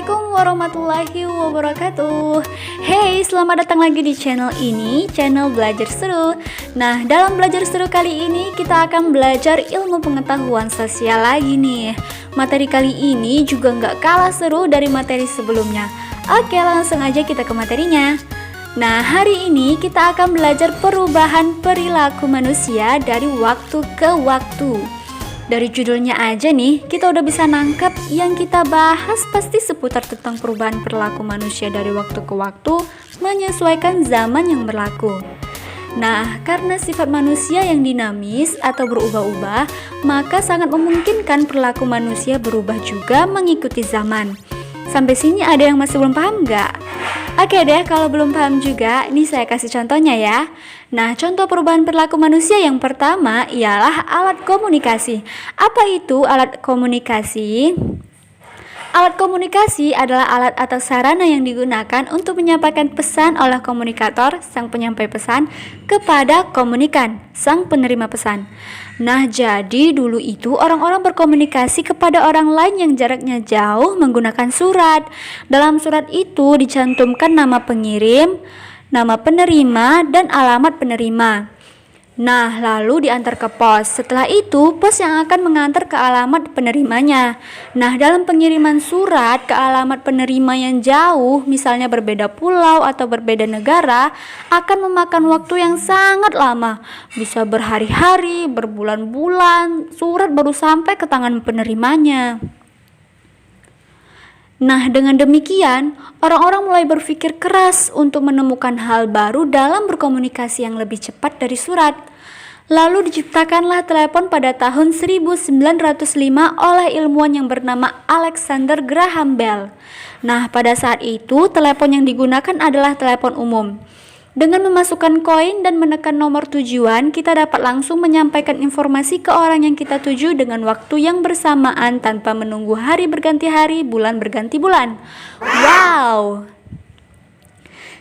Assalamualaikum warahmatullahi wabarakatuh. Hey, selamat datang lagi di channel ini, channel Belajar Seru. Nah, dalam Belajar Seru kali ini kita akan belajar ilmu pengetahuan sosial lagi nih. Materi kali ini juga nggak kalah seru dari materi sebelumnya. Oke, langsung aja kita ke materinya. Nah, hari ini kita akan belajar perubahan perilaku manusia dari waktu ke waktu. Dari judulnya aja nih, kita udah bisa nangkep yang kita bahas pasti seputar tentang perubahan perilaku manusia dari waktu ke waktu menyesuaikan zaman yang berlaku. Nah, karena sifat manusia yang dinamis atau berubah-ubah, maka sangat memungkinkan perilaku manusia berubah juga mengikuti zaman. Sampai sini ada yang masih belum paham nggak? Oke deh, kalau belum paham juga, ini saya kasih contohnya ya. Nah, contoh perubahan perilaku manusia yang pertama ialah alat komunikasi. Apa itu alat komunikasi? Alat komunikasi adalah alat atau sarana yang digunakan untuk menyampaikan pesan oleh komunikator, sang penyampai pesan, kepada komunikan, sang penerima pesan. Nah, jadi dulu itu orang-orang berkomunikasi kepada orang lain yang jaraknya jauh menggunakan surat. Dalam surat itu dicantumkan nama pengirim, nama penerima, dan alamat penerima. Nah, lalu diantar ke pos. Setelah itu, pos yang akan mengantar ke alamat penerimanya. Nah, dalam pengiriman surat ke alamat penerima yang jauh, misalnya berbeda pulau atau berbeda negara, akan memakan waktu yang sangat lama. Bisa berhari-hari, berbulan-bulan, surat baru sampai ke tangan penerimanya. Nah, dengan demikian, orang-orang mulai berpikir keras untuk menemukan hal baru dalam berkomunikasi yang lebih cepat dari surat. Lalu diciptakanlah telepon pada tahun 1905 oleh ilmuwan yang bernama Alexander Graham Bell. Nah, pada saat itu, telepon yang digunakan adalah telepon umum. Dengan memasukkan koin dan menekan nomor tujuan, kita dapat langsung menyampaikan informasi ke orang yang kita tuju dengan waktu yang bersamaan tanpa menunggu hari berganti hari, bulan berganti bulan. Wow!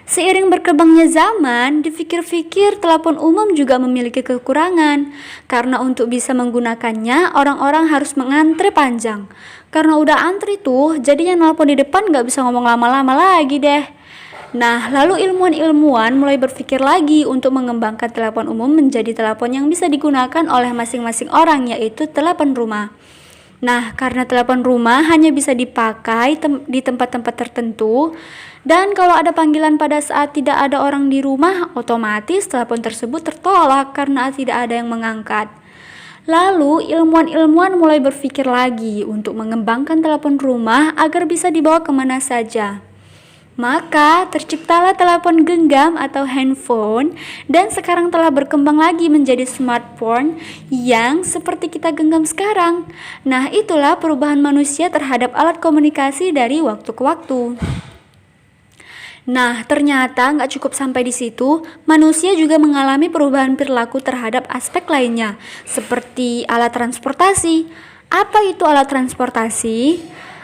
Seiring berkembangnya zaman, dipikir-pikir telepon umum juga memiliki kekurangan. Karena untuk bisa menggunakannya, orang-orang harus mengantre panjang. Karena udah antri tuh, jadi yang nelpon di depan gak bisa ngomong lama-lama lagi deh. Nah, lalu ilmuwan-ilmuwan mulai berpikir lagi untuk mengembangkan telepon umum menjadi telepon yang bisa digunakan oleh masing-masing orang, yaitu telepon rumah. Nah, karena telepon rumah hanya bisa dipakai di tempat-tempat tertentu, dan kalau ada panggilan pada saat tidak ada orang di rumah, otomatis telepon tersebut tertolak karena tidak ada yang mengangkat. Lalu, ilmuwan-ilmuwan mulai berpikir lagi untuk mengembangkan telepon rumah agar bisa dibawa kemana saja. Maka terciptalah telepon genggam atau handphone, dan sekarang telah berkembang lagi menjadi smartphone yang seperti kita genggam sekarang. Nah, itulah perubahan manusia terhadap alat komunikasi dari waktu ke waktu. Nah, ternyata nggak cukup sampai di situ, manusia juga mengalami perubahan perilaku terhadap aspek lainnya, seperti alat transportasi. Apa itu alat transportasi?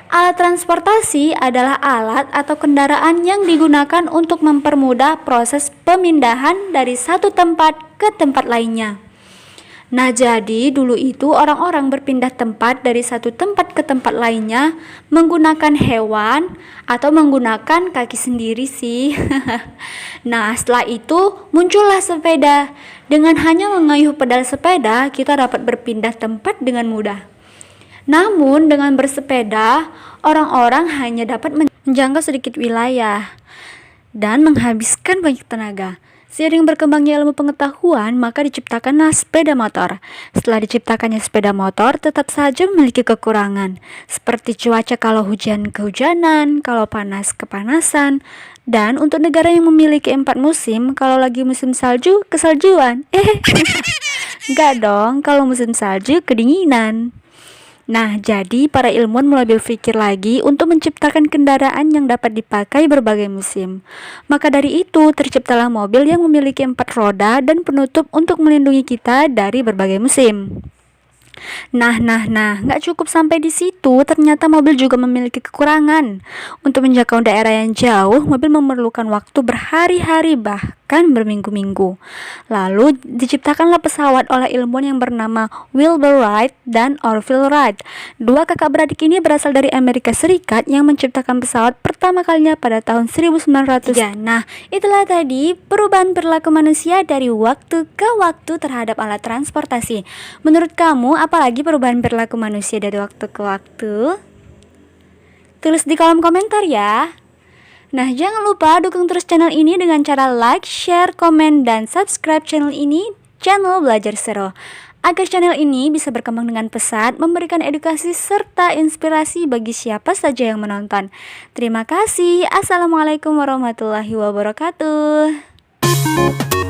Alat transportasi adalah alat atau kendaraan yang digunakan untuk mempermudah proses pemindahan dari satu tempat ke tempat lainnya. Nah, jadi dulu itu orang-orang berpindah tempat dari satu tempat ke tempat lainnya menggunakan hewan atau menggunakan kaki sendiri sih. Nah, setelah itu muncullah sepeda. Dengan hanya mengayuh pedal sepeda, kita dapat berpindah tempat dengan mudah. Namun dengan bersepeda, orang-orang hanya dapat menjangkau sedikit wilayah dan menghabiskan banyak tenaga. Seiring berkembangnya ilmu pengetahuan, maka diciptakanlah sepeda motor. Setelah diciptakannya sepeda motor, tetap saja memiliki kekurangan, seperti cuaca kalau hujan kehujanan, kalau panas kepanasan. Dan untuk negara yang memiliki 4 musim, kalau lagi musim salju, kesaljuan. Enggak dong, kalau musim salju, kedinginan. Nah, jadi para ilmuwan mulai berpikir lagi untuk menciptakan kendaraan yang dapat dipakai berbagai musim. Maka dari itu, terciptalah mobil yang memiliki 4 roda dan penutup untuk melindungi kita dari berbagai musim. Nah, nggak cukup sampai di situ, ternyata mobil juga memiliki kekurangan. Untuk menjangkau daerah yang jauh, mobil memerlukan waktu berhari-hari bahkan berminggu-minggu. Lalu diciptakanlah pesawat oleh ilmuwan yang bernama Wilbur Wright dan Orville Wright. Dua kakak beradik ini berasal dari Amerika Serikat yang menciptakan pesawat pertama kalinya pada tahun 1903. Nah, itulah tadi perubahan perilaku manusia dari waktu ke waktu terhadap alat transportasi. Menurut kamu, apalagi perubahan perilaku manusia dari waktu ke waktu? Tulis di kolom komentar ya. Nah, jangan lupa dukung terus channel ini dengan cara like, share, komen, dan subscribe channel ini, channel Belajar Seru, agar channel ini bisa berkembang dengan pesat, memberikan edukasi serta inspirasi bagi siapa saja yang menonton. Terima kasih. Assalamualaikum warahmatullahi wabarakatuh.